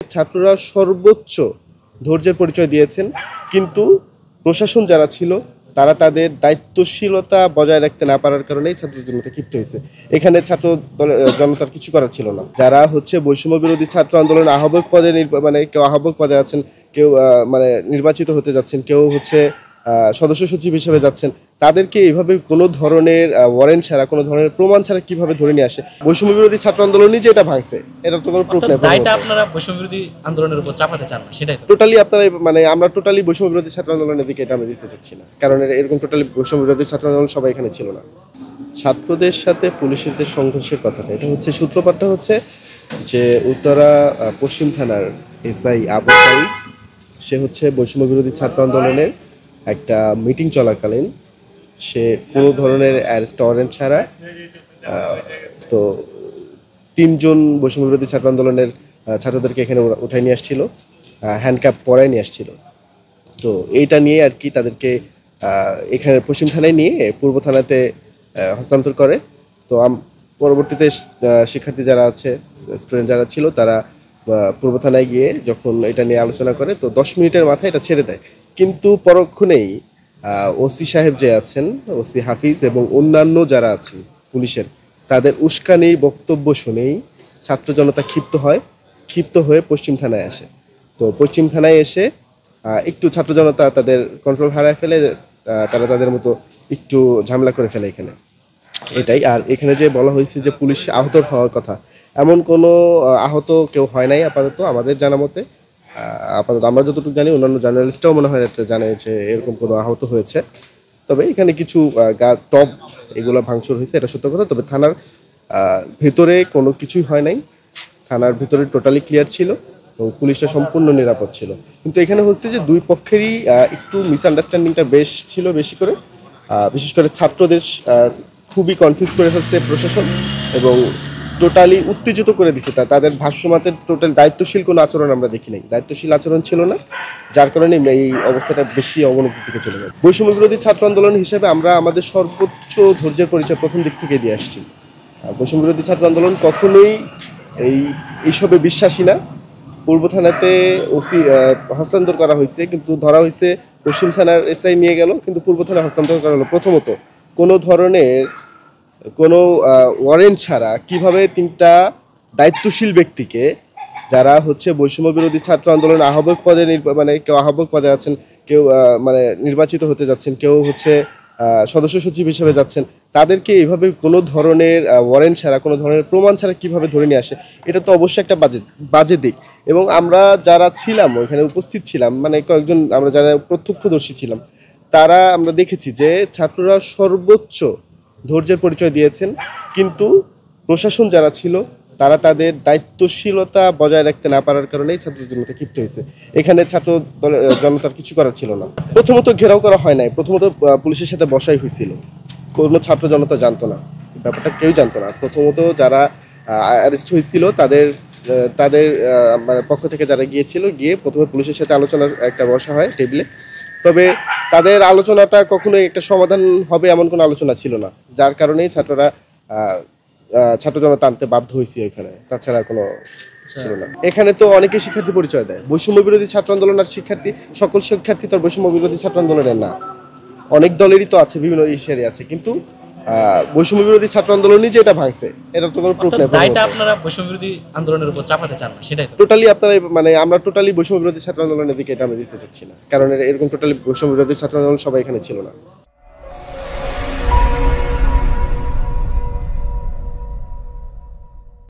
ছাত্ররা সর্বোচ্চ ধৈর্যের পরিচয় দিয়েছেন, কিন্তু প্রশাসন যারা ছিল তারা তাদের দায়িত্বশীলতা বজায় রাখতে না পারার কারণেই ছাত্র জনতা ক্ষিপ্ত হয়েছে। এখানে ছাত্র জনতার কিছু করার ছিল না। যারা বৈষম্য বিরোধী ছাত্র আন্দোলনের আহ্বায়ক পদে মানে কেউ আহ্বায়ক পদে আছেন, কেউ নির্বাচিত হতে যাচ্ছেন, কেউ সদস্য সচিব হিসেবে যাচ্ছেন, তাদেরকে এইভাবে কোনো ধরনের ওয়ারেন্ট ছাড়া, কোনো ধরনের প্রমাণ ছাড়া কিভাবে ধরে নিয়ে আসে? বৈষম্য বিরোধী ছাত্র আন্দোলনই যে এটা ভাঙছে, এটা তো কোনো প্রুফ নেই। দায়টা আপনারা বৈষম্য বিরোধী আন্দোলনের উপর চাপাতে চান না, সেটাই টোটালি আপনারা আমরা টোটালি বৈষম্য বিরোধী ছাত্র আন্দোলনের দিকে এটা আমরা দিতে চাচ্ছি না, কারণ এরকম টোটালি বৈষম্য বিরোধী ছাত্র আন্দোলন সবাই এখানে ছিল না। ছাত্রদের সাথে পুলিশের যে সংঘর্ষের কথাটা, এটা সূত্রপাতটা যে উত্তরা পশ্চিম থানার এসআই আবু সাইদ, সে বৈষম্য বিরোধী ছাত্র আন্দোলনের একটা মিটিং চলাকালীন সে কোনো ধরনের অ্যারেস্ট ওয়ারেন্ট ছাড়া তো 3 জন বৈষম্য বিরোধী ছাত্র আন্দোলনের ছাত্রদেরকে এখানে উঠাই নিয়ে আসছিল, হ্যান্ডকাপ পরায় নিয়ে আসছিল। তো এইটা নিয়ে আর কি তাদেরকে এখানে পশ্চিম থানায় নিয়ে পূর্ব থানাতে হস্তান্তর করে। তো পরবর্তীতে শিক্ষার্থী যারা আছে, স্টুডেন্ট যারা ছিল, তারা পূর্ব থানায় গিয়ে যখন এটা নিয়ে আলোচনা করে, তো 10 মিনিটের মাথায় এটা ছেড়ে দেয়। কিন্তু পরক্ষণেই ওসি সাহেব যে আছেন, ওসি হাফিজ এবং অন্যান্য যারা আছেন পুলিশের, তাদের উস্কানি বক্তব্য শুনেই ছাত্র জনতা ক্ষিপ্ত হয়ে পশ্চিম থানায় আসে। তো পশ্চিম থানায় এসে একটু ছাত্র জনতা তাদের কন্ট্রোল হারায় ফেলে, তারা তাদের মতো একটু ঝামেলা করে ফেলে এখানে, এটাই। আর এখানে যে বলা হয়েছে যে পুলিশ আহত হওয়ার কথা, এমন কোনো আহত কেউ হয় নাই আপাতত আমাদের জানা মতে। আপাতত আমরা যতটুকু জানি, অন্যান্য জার্নালিস্টরাও মনে হয় জানে যে এরকম কোনো আহত হয়েছে। তবে এখানে কিছু টপ এগুলো ভাঙচুর হয়েছে, এটা সত্য কথা। তবে থানার ভেতরে কোনো কিছুই হয় নাই, থানার ভিতরে টোটালি ক্লিয়ার ছিল এবং পুলিশটা সম্পূর্ণ নিরাপদ ছিল। কিন্তু এখানে যে দুই পক্ষেরই একটু মিসআন্ডারস্ট্যান্ডিংটা বেশি করে, বিশেষ করে ছাত্রদের খুবই কনফিউজ করে ফেলছে প্রশাসন এবং টোটালি উত্তেজিত করে দিচ্ছে। তাদের ভাষ্যমতে টোটাল দায়িত্বশীল কোনো আচরণ আমরা দেখি নাই, দায়িত্বশীল আচরণ ছিল না, যার কারণে এই অবস্থাটা বেশি অবনতির দিকে চলে যায়। বৈষম্য বিরোধী ছাত্র আন্দোলন হিসেবে আমরা আমাদের সর্বোচ্চ ধৈর্যের পরিচয় প্রথম দিক থেকে দিয়ে আসছি। বৈষম্য বিরোধী ছাত্র আন্দোলন কখনোই এইসবে বিশ্বাসী না। পূর্ব থানাতে ওসি হস্তান্তর করা হয়েছে, কিন্তু ধরা হয়েছে পশ্চিম থানার এসআই নিয়ে গেল, কিন্তু পূর্ব থানায় হস্তান্তর করা হলো। প্রথমত কোনো ধরনের কোনো ওয়ারেন্ট ছাড়া কিভাবে 3টা দায়িত্বশীল ব্যক্তিকে, যারা বৈষম্য বিরোধী ছাত্র আন্দোলন আহ্বায়ক পদে কেউ আহ্বায়ক পদে আছেন, কেউ নির্বাচিত হতে যাচ্ছেন, কেউ সদস্য সচিব হিসেবে যাচ্ছেন, তাদেরকে এইভাবে কোনো ধরনের ওয়ারেন্ট ছাড়া, কোনো ধরনের প্রমাণ ছাড়া কিভাবে ধরে নিয়ে আসে, এটা তো অবশ্যই একটা বাজে দিক। এবং আমরা যারা ছিলাম ওইখানে উপস্থিত ছিলাম, কয়েকজন আমরা যারা প্রত্যক্ষদর্শী ছিলাম, তারা আমরা দেখেছি যে ছাত্ররা সর্বোচ্চ ধৈর্যের পরিচয় দিয়েছেন, কিন্তু প্রশাসন যারা ছিল তারা তাদের দায়িত্বশীলতা বজায় রাখতে না পারার কারণেই ছাত্র জনতা ক্ষিপ্ত হয়েছে। এখানে ছাত্র জনতার কিছু করার ছিল না। প্রথমত ঘেরাও করা হয় নাই, প্রথমত পুলিশের সাথে বসাই হয়েছিল, কোনো ছাত্র জনতা জানতো না, ব্যাপারটা কেউ জানতো না। প্রথমত যারা অ্যারেস্ট হয়েছিল তাদের তাদের পক্ষ থেকে যারা গিয়ে প্রথমে পুলিশের সাথে আলোচনার একটা বসা হয় টেবিলে। তবে তাদের আলোচনাটা কখনোই একটা সমাধান হবে এমন কোনো আলোচনা ছিল না, যার কারণেই ছাত্র জনতা আনতে বাধ্য হয়েছে এখানে, তাছাড়া কোনো ছিল না। এখানে তো অনেকেই শিক্ষার্থী পরিচয় দেয়, বৈষম্য বিরোধী ছাত্র আন্দোলন আর সকল শিক্ষার্থী তো বৈষম্য বিরোধী ছাত্র আন্দোলনের না, অনেক দলেরই তো আছে, বিভিন্ন ইস্যুরই আছে, কিন্তু বৈষম্য বিরোধী ছাত্র আন্দোলনই যে এটা ভাঙছে, এটা তো কোনো প্রুফ নেই। দায়টা আপনারা বৈষম্য বিরোধী আন্দোলনের উপর চাপাতে চান না, সেটাই টোটালি আপনারা আমরা টোটালি বৈষম্য বিরোধী ছাত্র আন্দোলনের দিকে এটা আমরা দিতে চাচ্ছি না, কারণ এরকম টোটালি বৈষম্য বিরোধী ছাত্র আন্দোলন সবাই এখানে ছিল না।